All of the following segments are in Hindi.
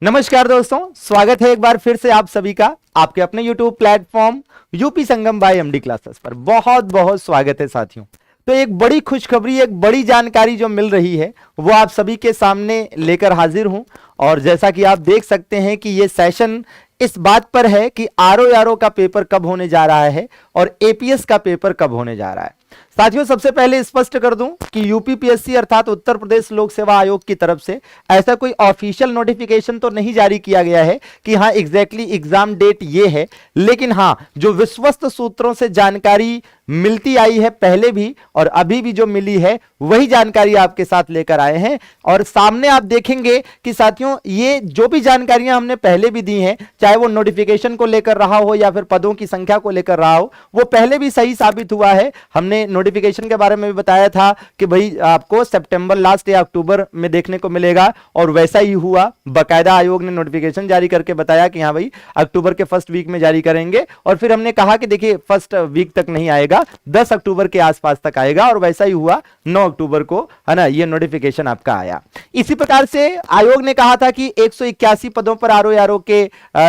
नमस्कार दोस्तों, स्वागत है एक बार फिर से आप सभी का आपके अपने YouTube platform UP Sangam by MD classes पर। बहुत बहुत स्वागत है साथियों। तो एक बड़ी खुशखबरी, एक बड़ी जानकारी जो मिल रही है वो आप सभी के सामने लेकर हाजिर हूं। और जैसा कि आप देख सकते हैं कि ये सेशन इस बात पर है कि आरओ का पेपर कब होने जा रहा है और एपीएस का पेपर कब होने जा रहा है। साथियों, सबसे पहले स्पष्ट कर दूं कि यूपीपीएससी अर्थात उत्तर प्रदेश लोक सेवा आयोग की तरफ से ऐसा कोई ऑफिशियल नोटिफिकेशन तो नहीं जारी किया गया है कि हाँ एग्जैक्टली एग्जाम डेट ये है, लेकिन हाँ जो विश्वस्त सूत्रों से जानकारी मिलती आई है पहले भी और अभी भी जो मिली है वही जानकारी आपके साथ लेकर आए हैं। और सामने आप देखेंगे कि साथियों ये जो भी जानकारियां हमने पहले भी दी हैं, चाहे वो नोटिफिकेशन को लेकर रहा हो या फिर पदों की संख्या को लेकर रहा हो, वो पहले भी सही साबित हुआ है। हमने नोटिफिकेशन के बारे में भी बताया था कि भाई आपको सितंबर लास्ट या अक्टूबर में देखने को मिलेगा और वैसा ही हुआ। बाकायदा आयोग ने नोटिफिकेशन जारी करके बताया कि हाँ भाई अक्टूबर के फर्स्ट वीक में जारी करेंगे। और फिर हमने कहा कि देखिए फर्स्ट वीक तक नहीं आएगा, 10 अक्टूबर के आसपास तक आएगा और वैसा ही हुआ। 9 अक्टूबर को है ना ये नोटिफिकेशन आपका आया। इसी प्रकार से आयोग ने कहा था कि 181 पदों पर आरओ के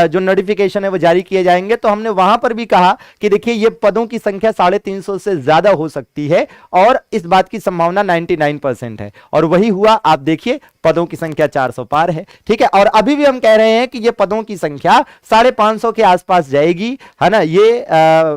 जो नोटिफिकेशन है वो जारी किए जाएंगे। तो हमने वहां पर भी कहा कि देखिए ये पदों की संख्या 350 से ज्यादा हो सकती है और इस बात की संभावना 99% है और वही हुआ। आप देखिए पदों की संख्या 400 पार है, ठीक है। और अभी भी हम कह रहे हैं कि ये पदों की संख्या 550 के आसपास जाएगी, है ना, ये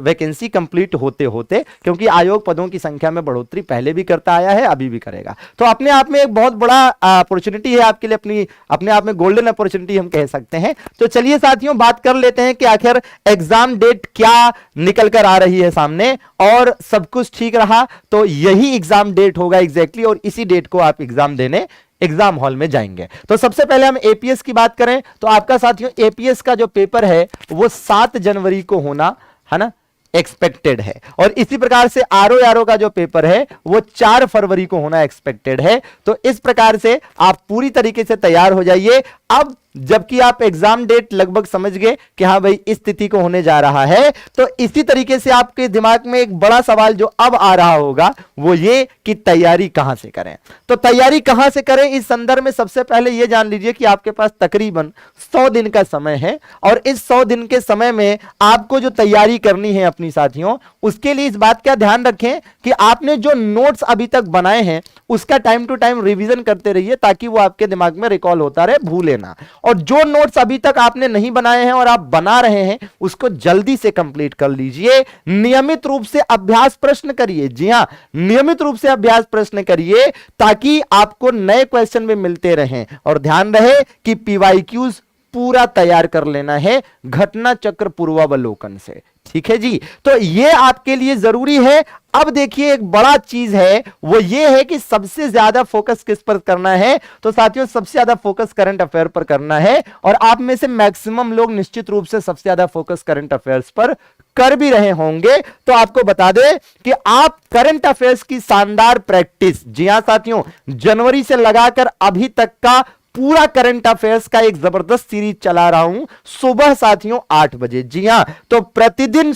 वैकेंसी कंप्लीट होते होते, क्योंकि आयोग पदों की संख्या में बढ़ोतरी पहले भी करता आया है, अभी भी करेगा। तो अपने आप में एक बहुत बड़ा अपॉर्चुनिटी है आपके लिए, अपने आप में गोल्डन अपॉर्चुनिटी हम कह सकते हैं। तो चलिए साथियों बात कर लेते हैं कि आखिर एग्जाम डेट क्या निकल कर आ रही है सामने। और सब कुछ ठीक रहा तो यही एग्जाम डेट होगा एग्जैक्टली और इसी डेट को आप एग्जाम देने एग्जाम हॉल में जाएंगे। तो सबसे पहले हम एपीएस की बात करें तो आपका साथियों एपीएस का जो पेपर है वो 7 जनवरी को होना है ना एक्सपेक्टेड है। और इसी प्रकार से आरओ का जो पेपर है वो 4 फरवरी को होना एक्सपेक्टेड है। तो इस प्रकार से आप पूरी तरीके से तैयार हो जाइए। अब जबकि आप एग्जाम डेट लगभग समझ गए कि हाँ भाई इस तिथि को होने जा रहा है, तो इसी तरीके से आपके दिमाग में एक बड़ा सवाल जो अब आ रहा होगा वो ये कि तैयारी कहां से करें। तो तैयारी कहां से करें इस संदर्भ में सबसे पहले यह जान लीजिए कि आपके पास तकरीबन 100 दिन का समय है और इस 100 दिन के समय में आपको जो तैयारी करनी है अपनी साथियों, उसके लिए इस बात का ध्यान रखें कि आपने जो नोट्स अभी तक बनाए हैं उसका टाइम टू टाइम रिवीजन करते रहिए ताकि वो आपके दिमाग में रिकॉल होता रहे, भूले ना। और जो नोट्स अभी तक आपने नहीं बनाए हैं और आप बना रहे हैं उसको जल्दी से कंप्लीट कर लीजिए। नियमित रूप से अभ्यास प्रश्न करिए, जी हां नियमित रूप से अभ्यास प्रश्न करिए ताकि आपको नए क्वेश्चन भी मिलते रहें। और ध्यान रहे कि पीवाईक्यूज पूरा तैयार कर लेना है घटना चक्र पूर्वावलोकन से, ठीक है जी। तो ये आपके लिए जरूरी है। अब देखिए एक बड़ा चीज है वो ये है कि सबसे ज्यादा फोकस किस पर करना है। तो साथियों सबसे ज्यादा फोकस करंट अफेयर पर करना है और आप में से मैक्सिमम लोग निश्चित रूप से सबसे ज्यादा फोकस करंट अफेयर्स पर कर भी रहे होंगे। तो आपको बता दें कि आप करंट अफेयर्स की शानदार प्रैक्टिस, जी हां साथियों, जनवरी से लगाकर अभी तक का पूरा करंट अफेयर्स का एक जबरदस्त सीरीज चला रहा हूं सुबह साथियों 8 बजे। जी हां, तो प्रतिदिन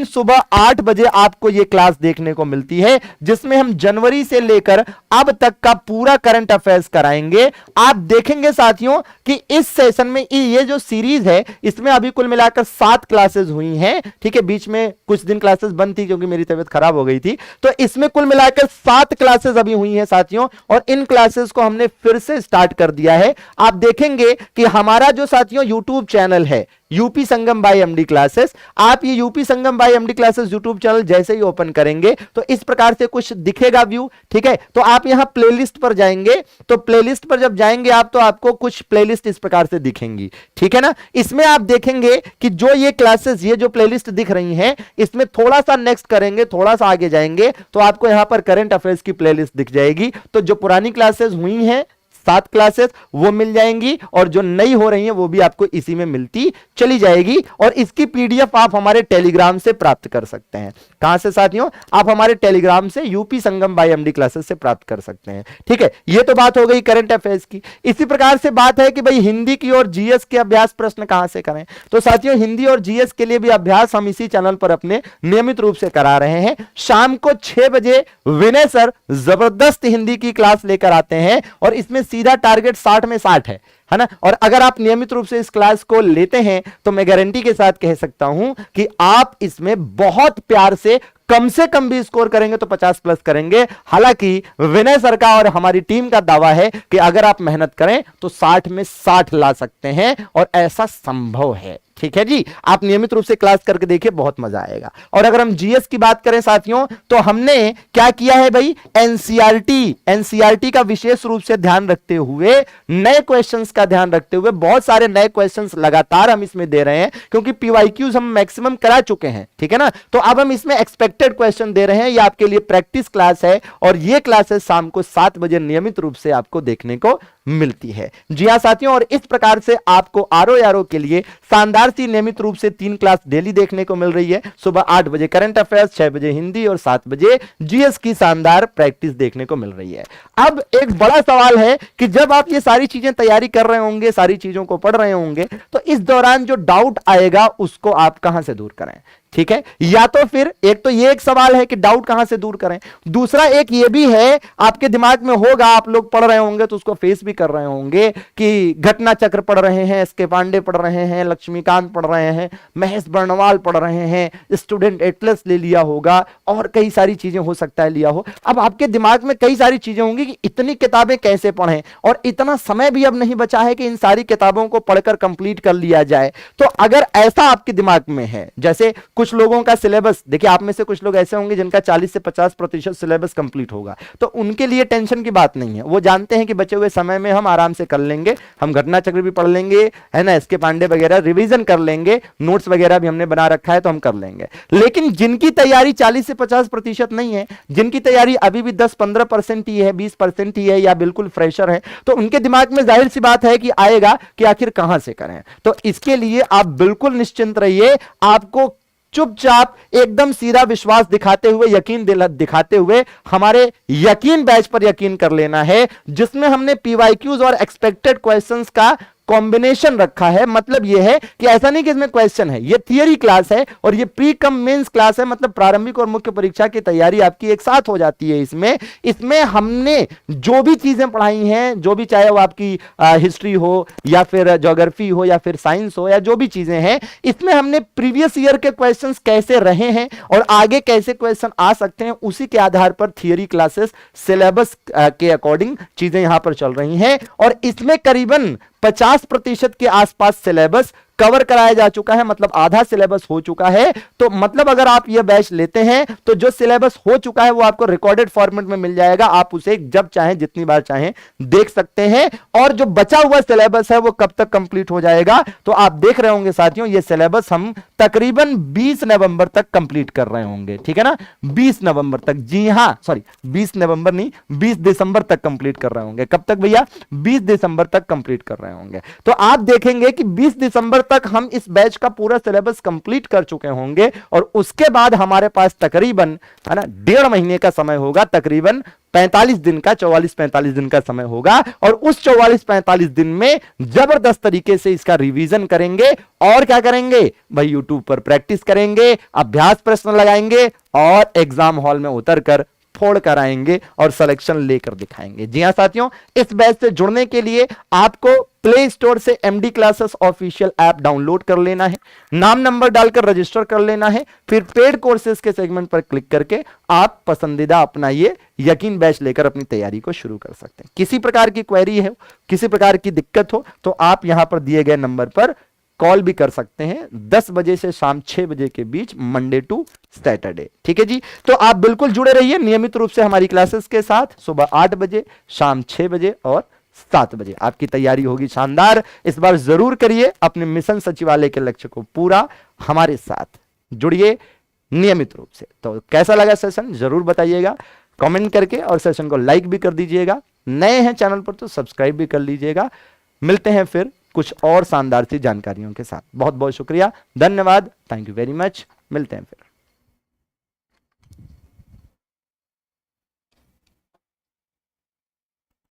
सुबह 8 बजे आपको यह क्लास देखने को मिलती है जिसमें हम जनवरी से लेकर अब तक का पूरा करंट अफेयर्स कराएंगे। आप देखेंगे साथियों कि इस सेशन में ये जो सीरीज है इसमें अभी कुल मिलाकर 7 क्लासेस हुई हैं, ठीक है। बीच में कुछ दिन क्लासेस बंद थी क्योंकि मेरी तबीयत खराब हो गई थी। तो इसमें कुल मिलाकर 7 क्लासेस अभी हुई हैं साथियों और इन क्लासेस को हमने फिर से स्टार्ट कर दिया है। आप देखेंगे कि हमारा जो साथियों यूट्यूब चैनल है UP Sangam by MD classes, आप ये UP Sangam by MD classes YouTube channel जैसे ही ओपन करेंगे तो इस प्रकार से कुछ दिखेगा व्यू, ठीक है। तो आप यहां प्लेलिस्ट पर जाएंगे, तो प्लेलिस्ट पर जब जाएंगे आप तो आपको कुछ प्लेलिस्ट इस प्रकार से दिखेंगी, ठीक है ना। इसमें आप देखेंगे कि जो ये क्लासेस, ये जो प्लेलिस्ट दिख रही हैं, इसमें थोड़ा सा नेक्स्ट करेंगे, थोड़ा सा आगे जाएंगे तो आपको यहां पर करंट अफेयर्स की प्लेलिस्ट दिख जाएगी। तो जो पुरानी क्लासेस हुई हैं 7 क्लासेस वो मिल जाएंगी और जो नई हो रही हैं वो भी आपको इसी में मिलती चली जाएगी। और इसकी पीडीएफ आप हमारे टेलीग्राम से प्राप्त कर सकते हैं। कहां से साथियों? आप हमारे टेलीग्राम से UP Sangam by MD classes से प्राप्त कर सकते हैं, ठीक है। ये तो बात हो गई करंट अफेयर्स की। इसी प्रकार से बात है कि भाई हिंदी की और जीएस के अभ्यास प्रश्न कहां से करें। तो साथियों हिंदी और जीएस के लिए भी अभ्यास हम इसी चैनल पर अपने नियमित रूप से करा रहे हैं। शाम को 6 बजे विनय सर जबरदस्त हिंदी की क्लास लेकर आते हैं और इसमें सीधा टारगेट 60 में 60 है ना। और अगर आप नियमित रूप से इस क्लास को लेते हैं तो मैं गारंटी के साथ कह सकता हूं कि आप इसमें बहुत प्यार से कम भी स्कोर करेंगे तो 50 प्लस करेंगे। हालांकि विनय सर का और हमारी टीम का दावा है कि अगर आप मेहनत करें तो 60 में 60 ला सकते हैं और ऐसा संभव है। ठीक है जी, आप नियमित रूप से क्लास करके देखिए, बहुत मजा आएगा। और अगर हम जीएस की बात करें साथियों, तो हमने क्या किया है भाई, एनसीईआरटी का विशेष रूप से ध्यान रखते हुए, नए क्वेश्चंस का ध्यान रखते हुए बहुत सारे नए क्वेश्चंस लगातार हम इसमें दे रहे हैं, क्योंकि पीवाईक्यूज हम मैक्सिमम करा चुके हैं। ठीक है ना, तो अब हम इसमें एक्सपेक्टेड क्वेश्चन दे रहे हैं। ये आपके लिए प्रैक्टिस क्लास है और ये क्लासेस शाम को 7 बजे नियमित रूप से आपको देखने को मिलती है। जी हां साथियों, और इस प्रकार से आपको आरओ के लिए शानदार सी नियमित रूप से 3 क्लास डेली देखने को मिल रही है। सुबह 8 बजे करंट अफेयर्स, 6 बजे हिंदी और 7 बजे जीएस की शानदार प्रैक्टिस देखने को मिल रही है। अब एक बड़ा सवाल है कि जब आप ये सारी चीजें तैयारी कर रहे होंगे, सारी चीजों को पढ़ रहे होंगे, तो इस दौरान जो डाउट आएगा उसको आप कहां से दूर करें। ठीक है, या तो फिर एक तो ये एक सवाल है कि डाउट कहां से दूर करें, दूसरा एक ये भी है आपके दिमाग में होगा, आप लोग पढ़ रहे होंगे तो उसको फेस भी कर रहे होंगे कि घटना चक्र पढ़ रहे हैं, एसके पांडे पढ़ रहे हैं, लक्ष्मीकांत पढ़ रहे हैं, महेश बर्णवाल पढ़ रहे हैं, स्टूडेंट एटलस ले लिया होगा और कई सारी चीजें हो सकता है लिया हो। अब आपके दिमाग में कई सारी चीजें होंगी कि इतनी किताबें कैसे पढ़ें, और इतना समय भी अब नहीं बचा है कि इन सारी किताबों को पढ़कर कंप्लीट कर लिया जाए। तो अगर ऐसा आपके दिमाग में है, जैसे कुछ लोगों का सिलेबस, देखिए आप में से कुछ लोग ऐसे होंगे जिनका 40 से 50% सिलेबस कंप्लीट होगा, तो उनके लिए टेंशन की बात नहीं है। वो जानते हैं कि बचे हुए समय में हम आराम से कर लेंगे, हम घटना चक्र भी पढ़ लेंगे, है ना, एसके पांडे वगैरह रिवीजन कर लेंगे, नोट्स वगैरह भी हमने बना रखा है तो हम कर लेंगे। लेकिन जिनकी तैयारी 40 से 50% नहीं है, जिनकी तैयारी अभी भी 10-15% ही है, 20% ही है, या बिल्कुल फ्रेशर है, तो उनके दिमाग में जाहिर सी बात है कि आएगा कि आखिर कहां से करें। तो इसके लिए आप बिल्कुल निश्चिंत रहिए, आपको चुपचाप एकदम सीधा विश्वास दिखाते हुए, यकीन दिखाते हुए हमारे यकीन बैच पर यकीन कर लेना है, जिसमें हमने पीवाईक्यूज और एक्सपेक्टेड क्वेश्चंस का कॉम्बिनेशन रखा है। मतलब यह है कि ऐसा नहीं कि इसमें क्वेश्चन है, यह थियरी क्लास है और यह प्री कम मेंस क्लास है, मतलब प्रारंभिक और मुख्य परीक्षा की तैयारी आपकी एक साथ हो जाती है। इसमें हमने जो भी चीजें पढ़ाई हैं, जो भी, चाहे वो आपकी हिस्ट्री हो या फिर ज्योग्राफी हो या फिर साइंस हो या जो भी चीजें हैं, इसमें हमने प्रीवियस ईयर के क्वेश्चंस कैसे रहे हैं और आगे कैसे क्वेश्चन आ सकते हैं, उसी के आधार पर थियरी क्लासेस सिलेबस के अकॉर्डिंग चीजें यहां पर चल रही हैं। और इसमें करीबन 50% के आसपास सिलेबस कवर कराया जा चुका है, मतलब आधा सिलेबस हो चुका है। तो मतलब अगर आप यह बैच लेते हैं तो जो सिलेबस हो चुका है वो आपको रिकॉर्डेड फॉर्मेट में मिल जाएगा, आप उसे जब चाहें जितनी बार चाहें देख सकते हैं। और जो बचा हुआ सिलेबस है वो कब तक कंप्लीट हो जाएगा, तो आप देख रहे होंगे साथियों, ये सिलेबस हम तकरीबन 20 नवंबर तक कंप्लीट कर रहे होंगे। ठीक है ना, 20 नवंबर तक, जी हां, सॉरी 20 नवंबर नहीं, 20 दिसंबर तक कंप्लीट कर रहे होंगे। कब तक भैया, 20 दिसंबर तक कंप्लीट कर रहे होंगे। तो आप देखेंगे कि 20 दिसंबर तक हम इस बैच का पूरा सिलेबस कंप्लीट कर चुके होंगे और उसके बाद हमारे पास तकरीबन, है ना, 1.5 महीने का समय होगा, तकरीबन 45 दिन का, 44-45 दिन का समय होगा। और उस 44-45 दिन में जबरदस्त तरीके से इसका रिवीजन करेंगे और क्या करेंगे भाई, यूट्यूब पर प्रैक्टिस करेंगे, अभ्यास प्रश्न लगाएंगे और एग्जाम हॉल में उतरकर फोड़ कर आएंगे और सिलेक्शन लेकर दिखाएंगे। जी हां साथियों, इस बैच से जुड़ने के लिए आपको प्ले स्टोर से MD classes official app download कर लेना है, नाम नंबर डालकर रजिस्टर कर लेना है, फिर पेड कोर्सेज के सेगमेंट पर क्लिक करके आप पसंदीदा अपना ये यकीन बैच लेकर अपनी तैयारी को शुरू कर सकते हैं। किसी प्रकार की क्वेरी है, किसी प्रकार की दिक्कत हो तो आप यहां पर दिए गए नंबर पर कॉल भी कर सकते हैं, 10 बजे से शाम 6 बजे के बीच, मंडे टू सैटरडे। ठीक है जी, तो आप बिल्कुल जुड़े रहिए नियमित रूप से हमारी क्लासेस के साथ। सुबह 8 बजे, शाम 6 बजे और 7 बजे आपकी तैयारी होगी शानदार। इस बार जरूर करिए अपने मिशन सचिवालय के लक्ष्य को पूरा, हमारे साथ जुड़िए नियमित रूप से। तो कैसा लगा सेशन जरूर बताइएगा कमेंट करके, और सेशन को लाइक भी कर दीजिएगा। नए हैं चैनल पर तो सब्सक्राइब भी कर लीजिएगा। मिलते हैं फिर कुछ और शानदार सी जानकारियों के साथ। बहुत बहुत शुक्रिया, धन्यवाद, थैंक यू वेरी मच। मिलते हैं फिर।